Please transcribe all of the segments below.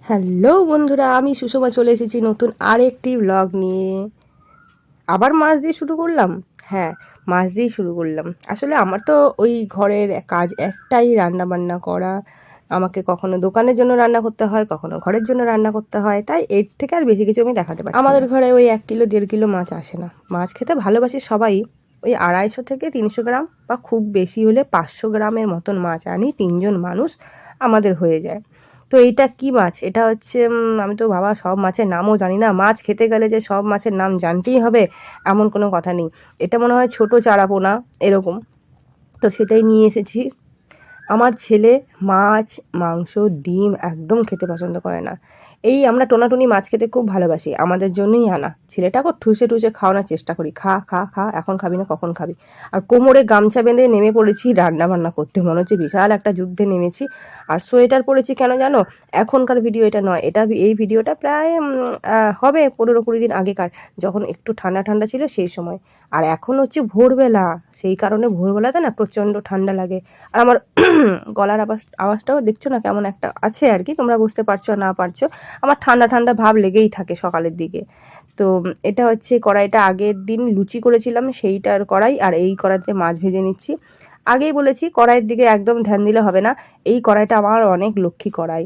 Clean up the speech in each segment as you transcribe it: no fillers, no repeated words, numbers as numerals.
Hello বন্ধুরা, আমি সুষমা চলে এসেছি নতুন আরেকটি ব্লগ নিয়ে। আবার মাছ দিয়ে শুরু করলাম। হ্যাঁ, মাছ দিয়েই শুরু করলাম। আসলে আমার তো ওই ঘরের কাজ একটাই, রান্না বান্না করা। আমাকে কখনো দোকানের জন্য রান্না করতে হয়, কখনো ঘরের জন্য রান্না করতে হয়, তাই এর থেকে আর বেশি কিছু আমি দেখাতে পারছি না। আমাদের ঘরে ওই 1 কিলো 1.5 কিলো মাছ আসে না। মাছ খেতে ভালোবাসি সবাই। ওই 250 থেকে 300 গ্রাম বা খুব বেশি হলে 500 গ্রামের মতন মাছ আনি, 3জন মানুষ আমাদের হয়ে যায়। তো এইটা কি মাছ? এটা হচ্ছে আমি তো বাবা সব মাছের নামও জানি না। মাছ খেতে গেলে যে সব মাছের নাম জানতেই হবে এমন কোনো কথা নেই। এটা মনে হয় ছোট চারাপোনা এরকম। তো সেটাই নিয়ে এসেছি। আমার ছেলে মাছ, মাংস, ডিম একদম খেতে পছন্দ করে না। এই আমরা টোনাটুনি মাছ খেতে খুব ভালোবাসি। আমাদের জন্যই আনা। ছেলেটাকেও ঠুসে ঠুসে খাওয়ানোর চেষ্টা করি। খা, খা, খা, এখন খাবি না কখন খাবি? আর কোমরে গামছা বেঁধে নেমে পড়েছি রান্না-বান্না করতে। মনে হচ্ছে বিশাল একটা যুদ্ধে নেমেছি। আর সোয়েটার পরেছি কেন জানো? এখনকার ভিডিও এটা নয়। এই ভিডিওটা প্রায় হবে 15-20 দিন আগেকার। যখন একটু ঠান্ডা, ঠান্ডা ছিল সেই সময়। আর এখন হচ্ছে ভোরবেলা। সেই কারণে ভোরবেলাতে না প্রচণ্ড ঠান্ডা লাগে। আর আমার গলার আওয়াজটাও দেখছো না কেমন একটা আছে আর কি, তোমরা বুঝতে পারছো না পারছো। আমার ঠান্ডা ঠান্ডা ভাব লেগেই থাকে সকালের দিকে। তো এটা হচ্ছে কড়াইটা আগের দিন লুচি করেছিলাম সেইটার কড়াই, আর এই কড়াইতে মাছ ভেজে নিচ্ছি। আগেই বলেছি কড়াইয়ের দিকে একদম ধ্যান দিলে হবে না। এই কড়াইটা আমার অনেক লক্ষ্মী কড়াই।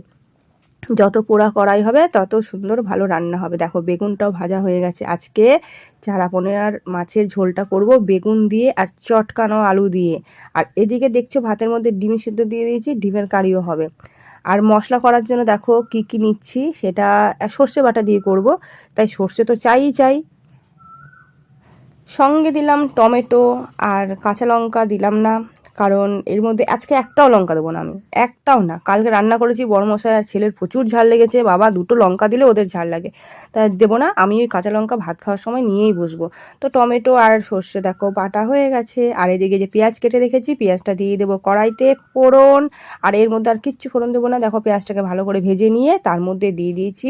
যত পোড়া কড়াই হবে তত সুন্দর ভালো রান্না হবে। দেখো বেগুনটাও ভাজা হয়ে গেছে। আজকে চারাপোনার মাছের ঝোলটা করব বেগুন দিয়ে আর চটকানো আলু দিয়ে। আর এদিকে দেখছো ভাতের মধ্যে ডিম সিদ্ধ দিয়ে দিয়েছি, ডিমের কারিও হবে। আর মশলা করার জন্য দেখো কি কি নিচ্ছি, সেটা সর্ষে বাটা দিয়ে করব, তাই সর্ষে তো চাইই চাই। সঙ্গে দিলাম টমেটো আর কাঁচা লঙ্কা দিলাম না, কারণ এর মধ্যে আজকে একটাও লঙ্কা দেবো না আমি, একটাও না। কালকে রান্না করেছি বড়মশাই আর ছেলের প্রচুর ঝাল লেগেছে, বাবা দুটো লঙ্কা দিলে ওদের ঝাল লাগে, তাই দেবো না। আমি ওই কাঁচা লঙ্কা ভাত খাওয়ার সময় নিয়েই বসবো। তো টমেটো আর সর্ষে দেখো বাটা হয়ে গেছে। আর এদিকে যে পেঁয়াজ কেটে রেখেছি, পেঁয়াজটা দিয়ে দেবো কড়াইতে ফোড়ন। আর এর মধ্যে আর কিচ্ছু ফোড়ন দেবো না। দেখো পেঁয়াজটাকে ভালো করে ভেজে নিয়ে তার মধ্যে দিয়ে দিয়েছি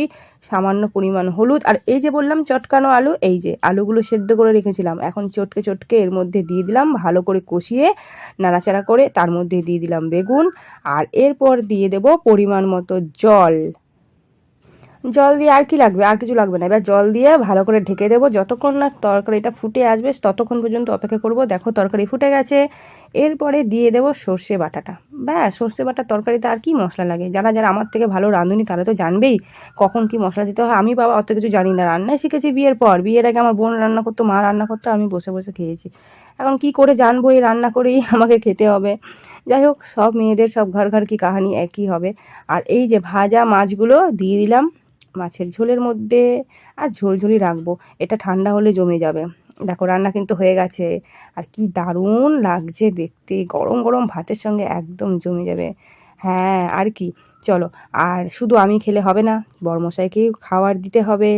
সামান্য পরিমাণ হলুদ। আর এই যে বললাম চটকানো আলু, এই যে আলুগুলো সেদ্ধ করে রেখেছিলাম, এখন চটকে চটকে এর মধ্যে দিয়ে দিলাম, ভালো করে কষিয়ে নাড়াচাড়া করে তার মধ্যে দিয়ে দিলাম বেগুন। আর এরপর দিয়ে দেব পরিমাণ মতো জল। জল দিয়ে আর কি লাগবে? আর কিছু লাগবে না। এবার জল দিয়ে ভালো করে ঢেকে দেবো, যতক্ষণ না তরকারিটা ফুটে আসবে ততক্ষণ পর্যন্ত অপেক্ষা করব। দেখো তরকারি ফুটে গেছে। এরপরে দিয়ে দেবো সর্ষে বাটাটা। ব্যাস, সর্ষে বাটার তরকারিতে আর কি মশলা লাগে? যারা যারা আমার থেকে ভালো রাঁধুনি তারা তো জানবেই কখন কি মশলা দিতে হয়। আমি বাবা অত কিছু জানি না, রান্নাই শিখেছি বিয়ের পর। বিয়ের আগে আমার বোন রান্না করতো, মা রান্না করতো, আমি বসে বসে খেয়েছি। এখন কি করে জানবো? এই রান্না করেই আমাকে খেতে হবে। যাই হোক, সব মেয়েদের সব ঘর ঘর কি কাহানি একই হবে। আর এই যে ভাজা মাছগুলো দিয়ে দিলাম মাছের ঝোলের মধ্যে। আর ঝোলঝোলই রাখবো, এটা ঠান্ডা হলে জমে যাবে। দেখো রান্না কিন্তু হয়ে গেছে। আর কি দারুণ লাগছে দেখতে, গরম গরম ভাতের সঙ্গে একদম জমে যাবে। হ্যাঁ, আর কি, চলো। আর শুধু আমি খেলে হবে না, বরমশাইকেও খাবার দিতে হবে।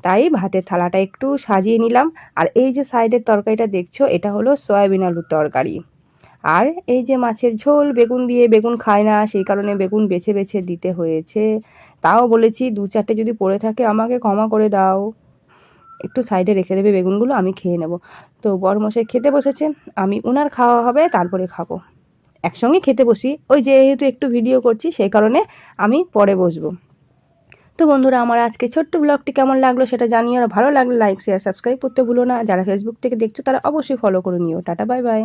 তাই ভাতের থালাটা একটু সাজিয়ে নিলাম। আর এই যে সাইডের তরকারিটা দেখছো, এটা হলো সয়াবিন আলুর তরকারি। আর এই যে মাছের ঝোল বেগুন দিয়ে, বেগুন খায় না সেই কারণে বেগুন বেছে বেছে দিতে হয়েছে। তাও বলেছি 2-4টে যদি পড়ে থাকে আমাকে ক্ষমা করে দাও, একটু সাইডে রেখে দেবে বেগুনগুলো, আমি খেয়ে নেব। তো বরমশাই খেতে বসেছে, আমি ওনার খাওয়া হবে তারপরে খাবো। একসঙ্গে খেতে বসি, ওই যেহেতু একটু ভিডিও করছি সেই কারণে আমি পরে বসবো। তো বন্ধুরা, আমার আজকে ছোট্ট ব্লগটি কেমন লাগলো সেটা জানিও। আর ভালো লাগলে লাইক শেয়ার সাবস্ক্রাইব করতে ভুলো না। যারা ফেসবুক থেকে দেখছো তারা অবশ্যই ফলো করে নিও। Tata, bye bye.